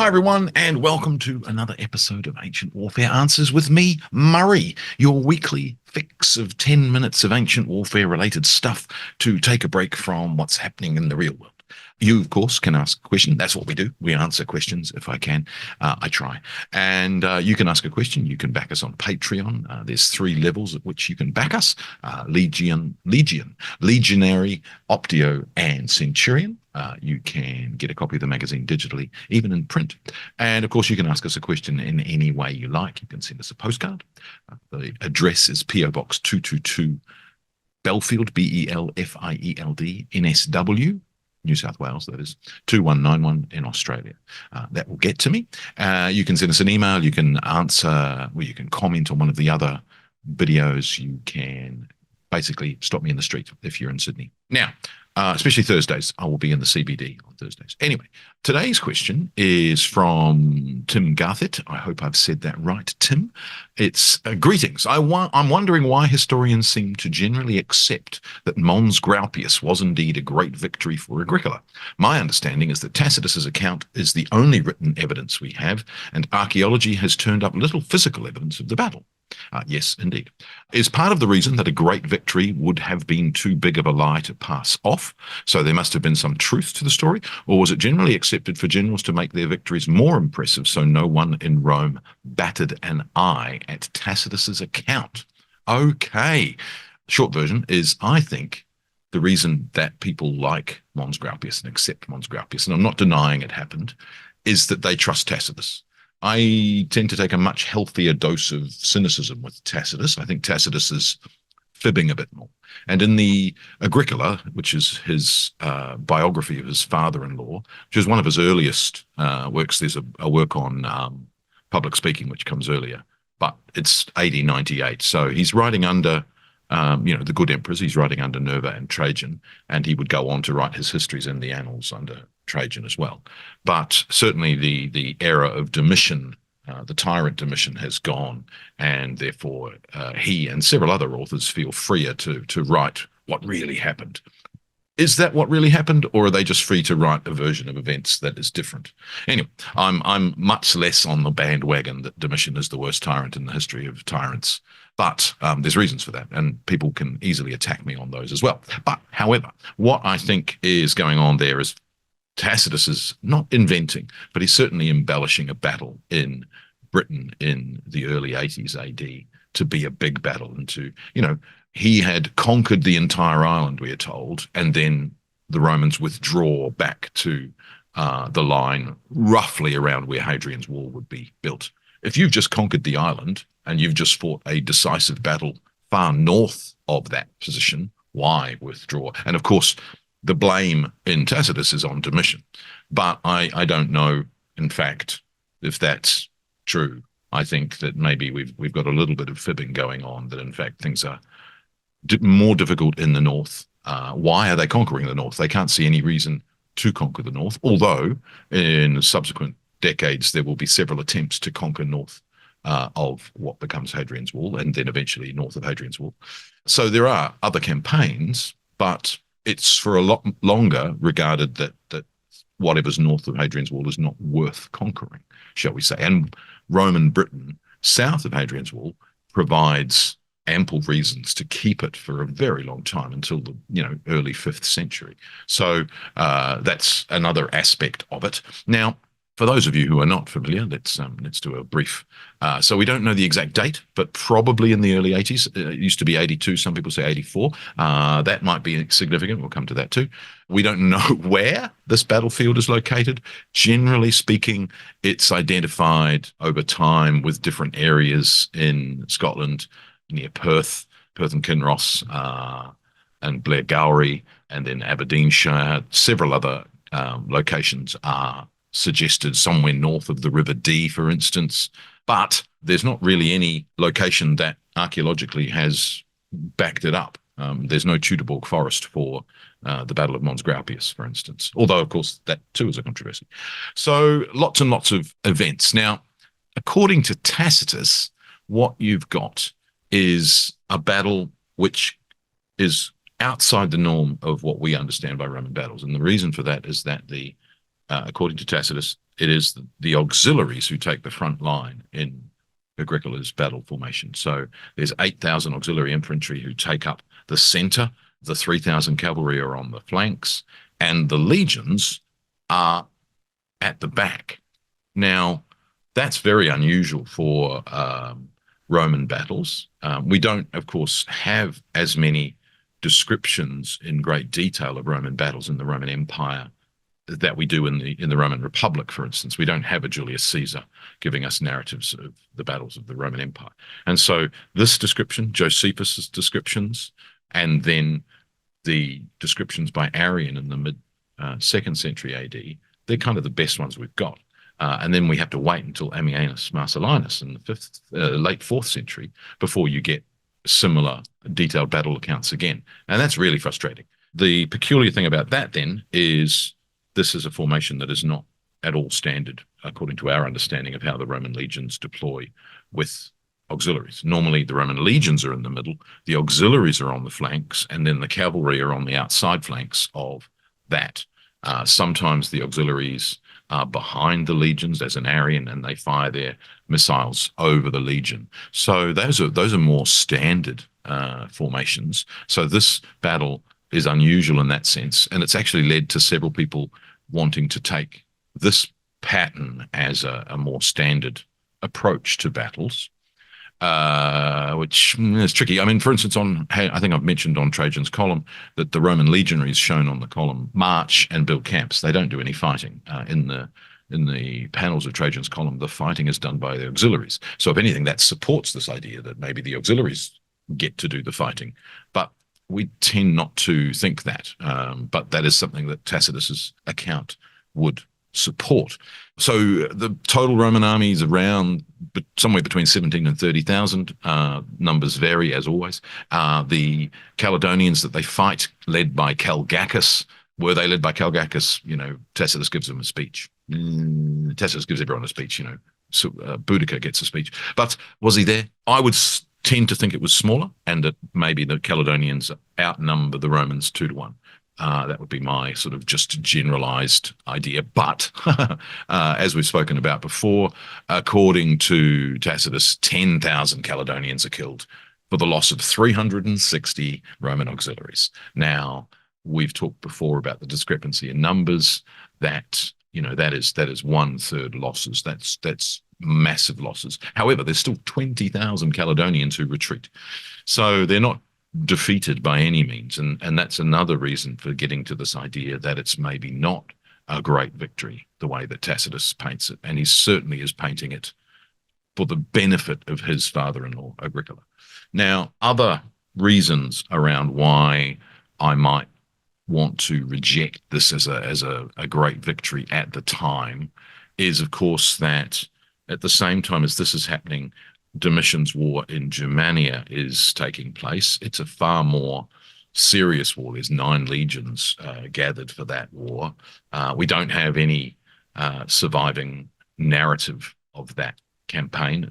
Hi, everyone, and welcome to another episode of Ancient Warfare Answers with me, Murray, your weekly fix of 10 minutes of ancient warfare related stuff to take a break from what's happening in the real world. You, of course, can ask a question. That's what we do. We answer questions if I can. I try. And you can ask a question. You can back us on Patreon. There's 3 levels at which you can back us. Legionary, Optio, and Centurion. You can get a copy of the magazine digitally, even in print. And of course, you can ask us a question in any way you like. You can send us a postcard. The address is PO Box 222, Belfield, Belfield, NSW, New South Wales, that is, 2191 in Australia. That will get to me. You can send us an email. You can answer, or you can comment on one of the other videos. You can basically stop me in the street if you're in Sydney. Now, especially Thursdays. I will be in the CBD on Thursdays. Anyway, today's question is from Tim Garthett. I hope I've said that right, Tim. It's greetings. I'm wondering why historians seem to generally accept that Mons Graupius was indeed a great victory for Agricola. My understanding is that Tacitus's account is the only written evidence we have, and archaeology has turned up little physical evidence of the battle. Yes, indeed. Is part of the reason that a great victory would have been too big of a lie to pass off, so there must have been some truth to the story, or was it generally accepted for generals to make their victories more impressive so no one in Rome batted an eye at Tacitus's account? Okay. Short version is, I think, the reason that people like Mons Graupius and accept Mons Graupius, and I'm not denying it happened, is that they trust Tacitus. I tend to take a much healthier dose of cynicism with Tacitus. I think Tacitus is fibbing a bit more. And in the Agricola, which is his biography of his father-in-law, which is one of his earliest works, there's a work on public speaking, which comes earlier, but it's AD 98. So he's writing under, the good emperors. He's writing under Nerva and Trajan, and he would go on to write his histories in the annals under Trajan as well. But certainly the era of Domitian, the tyrant Domitian, has gone, and therefore he and several other authors feel freer to write what really happened. Is that what really happened, or are they just free to write a version of events that is different? Anyway, I'm much less on the bandwagon that Domitian is the worst tyrant in the history of tyrants, but there's reasons for that, and people can easily attack me on those as well. But however, what I think is going on there is Tacitus is not inventing, but he's certainly embellishing a battle in Britain in the early 80s AD to be a big battle, and to, he had conquered the entire island, we are told, and then the Romans withdraw back to the line roughly around where Hadrian's Wall would be built. If you've just conquered the island and you've just fought a decisive battle far north of that position, why withdraw? And of course, the blame in Tacitus is on Domitian, but I don't know, in fact, if that's true. I think that maybe we've got a little bit of fibbing going on, that in fact things are more difficult in the north. Why are they conquering the north? They can't see any reason to conquer the north, although in subsequent decades there will be several attempts to conquer north of what becomes Hadrian's Wall, and then eventually north of Hadrian's Wall. So there are other campaigns, but it's for a lot longer regarded that whatever's north of Hadrian's Wall is not worth conquering, shall we say. And Roman Britain, south of Hadrian's Wall, provides ample reasons to keep it for a very long time, until the early 5th century. So that's another aspect of it. Now, for those of you who are not familiar, let's do a brief. So we don't know the exact date, but probably in the early 80s. It used to be 82. Some people say 84. That might be significant. We'll come to that too. We don't know where this battlefield is located. Generally speaking, it's identified over time with different areas in Scotland, near Perth and Kinross, and Blairgowrie, and then Aberdeenshire. Several other locations are suggested, somewhere north of the River Dee, for instance, but there's not really any location that archaeologically has backed it up. There's no Teutoburg forest for the Battle of Mons Graupius, for instance, although, of course, that too is a controversy. So lots and lots of events. Now, according to Tacitus, what you've got is a battle which is outside the norm of what we understand by Roman battles. And the reason for that is that the according to Tacitus, it is the auxiliaries who take the front line in Agricola's battle formation. So there's 8,000 auxiliary infantry who take up the center, the 3,000 cavalry are on the flanks, and the legions are at the back. Now, that's very unusual for Roman battles. We don't, of course, have as many descriptions in great detail of Roman battles in the Roman Empire that we do in the Roman Republic, for instance. We don't have a Julius Caesar giving us narratives of the battles of the Roman Empire. And so this description, Josephus's descriptions, and then the descriptions by Arrian in the mid 2nd century AD, they're kind of the best ones we've got. And then we have to wait until Ammianus Marcellinus in the late 4th century before you get similar detailed battle accounts again. And that's really frustrating. The peculiar thing about that then is this is a formation that is not at all standard according to our understanding of how the Roman legions deploy with auxiliaries. Normally the Roman legions are in the middle, the auxiliaries are on the flanks, and then the cavalry are on the outside flanks of that. Sometimes the auxiliaries are behind the legions as an Arrian, and they fire their missiles over the legion. So those are more standard formations. So this battle is unusual in that sense, and it's actually led to several people wanting to take this pattern as a more standard approach to battles, which is tricky. I mean, for instance, I think I've mentioned on Trajan's column that the Roman legionaries shown on the column march and build camps. They don't do any fighting. In the panels of Trajan's column, the fighting is done by the auxiliaries. So if anything, that supports this idea that maybe the auxiliaries get to do the fighting. But we tend not to think that. But that is something that Tacitus's account would support. So the total Roman army is around somewhere between 17 and 30,000. Numbers vary, as always. The Caledonians that they fight, led by Calgacus. Were they led by Calgacus? Tacitus gives them a speech. Tacitus gives everyone a speech, So Boudica gets a speech. But was he there? I would tend to think it was smaller, and that maybe the Caledonians outnumber the Romans 2-1. That would be my sort of just generalized idea. But as we've spoken about before, according to Tacitus, 10,000 Caledonians are killed for the loss of 360 Roman auxiliaries. Now, we've talked before about the discrepancy in numbers. That is 1/3 losses. That's massive losses. However, there's still 20,000 Caledonians who retreat. So they're not defeated by any means. And that's another reason for getting to this idea that it's maybe not a great victory the way that Tacitus paints it. And he certainly is painting it for the benefit of his father-in-law, Agricola. Now, other reasons around why I might want to reject this as a great victory at the time is, of course, that at the same time as this is happening, Domitian's war in Germania is taking place. It's a far more serious war. There's 9 legions gathered for that war. We don't have any surviving narrative of that campaign.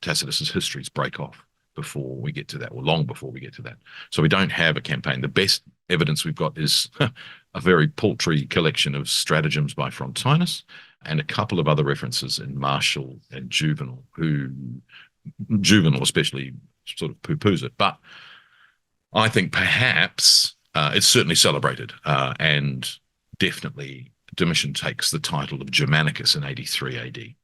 Tacitus's histories break off before we get to that, or long before we get to that. So we don't have a campaign. The best evidence we've got is a very paltry collection of stratagems by Frontinus and a couple of other references in Martial and Juvenal, who Juvenal especially sort of poo-poos it. But I think perhaps it's certainly celebrated, and definitely Domitian takes the title of Germanicus in 83 AD.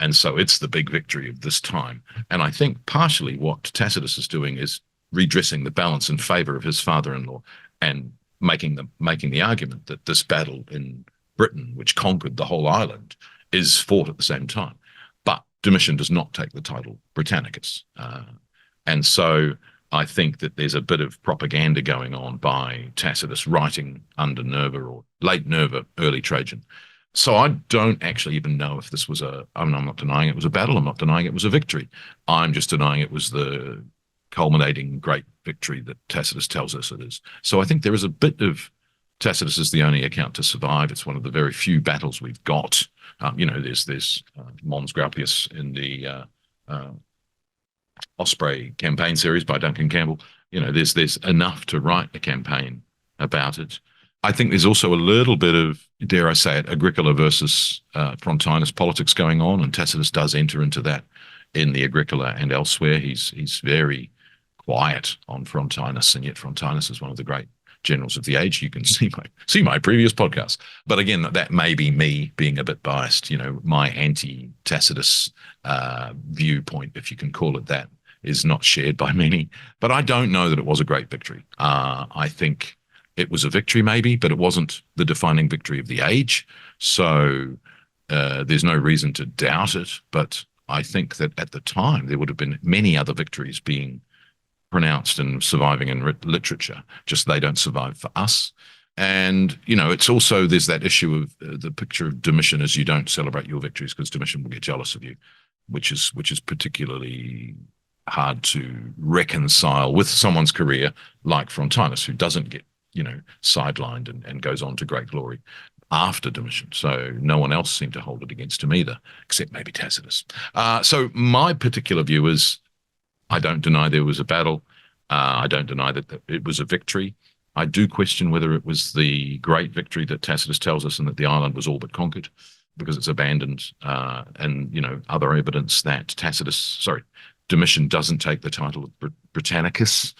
And so it's the big victory of this time. And I think partially what Tacitus is doing is redressing the balance in favor of his father-in-law and making the argument that this battle in Britain, which conquered the whole island, is fought at the same time. But Domitian does not take the title Britannicus. And so I think that there's a bit of propaganda going on by Tacitus writing under Nerva or late Nerva, early Trajan. So I don't actually even know if this was I'm not denying it was a battle. I'm not denying it was a victory. I'm just denying it was the culminating great victory that Tacitus tells us it is. So I think there is a bit of Tacitus is the only account to survive. It's one of the very few battles we've got. There's Mons Graupius in the Osprey campaign series by Duncan Campbell. There's enough to write a campaign about it. I think there's also a little bit of, dare I say it, Agricola versus Frontinus politics going on, and Tacitus does enter into that in the Agricola and elsewhere. He's very quiet on Frontinus, and yet Frontinus is one of the great generals of the age. You can see my previous podcast. But again, that may be me being a bit biased. My anti-Tacitus viewpoint, if you can call it that, is not shared by many. But I don't know that it was a great victory. I think it was a victory maybe, but it wasn't the defining victory of the age. So there's no reason to doubt it. But I think that at the time there would have been many other victories being pronounced and surviving in literature, just they don't survive for us. And, it's also, there's that issue of the picture of Domitian as you don't celebrate your victories because Domitian will get jealous of you, which is particularly hard to reconcile with someone's career like Frontinus, who doesn't get, sidelined and goes on to great glory after Domitian. So no one else seemed to hold it against him either, except maybe Tacitus. So my particular view is, I don't deny there was a battle. I don't deny that it was a victory. I do question whether it was the great victory that Tacitus tells us and that the island was all but conquered, because it's abandoned. And, other evidence that Domitian doesn't take the title of Britannicus.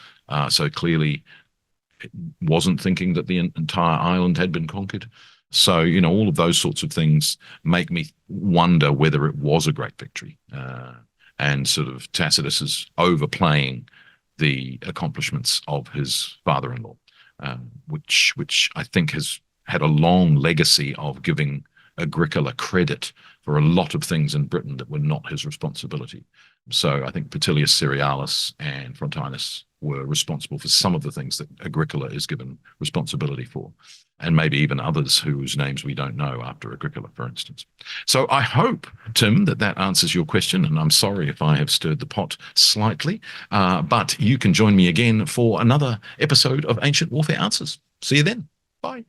So clearly it wasn't thinking that the entire island had been conquered. So, all of those sorts of things make me wonder whether it was a great victory. And sort of Tacitus is overplaying the accomplishments of his father-in-law, which I think has had a long legacy of giving Agricola credit for a lot of things in Britain that were not his responsibility. So I think Petilius Cerealis and Frontinus were responsible for some of the things that Agricola is given responsibility for, and maybe even others whose names we don't know after Agricola, for instance. So I hope, Tim, that answers your question, and I'm sorry if I have stirred the pot slightly, but you can join me again for another episode of Ancient Warfare Answers. See you then. Bye.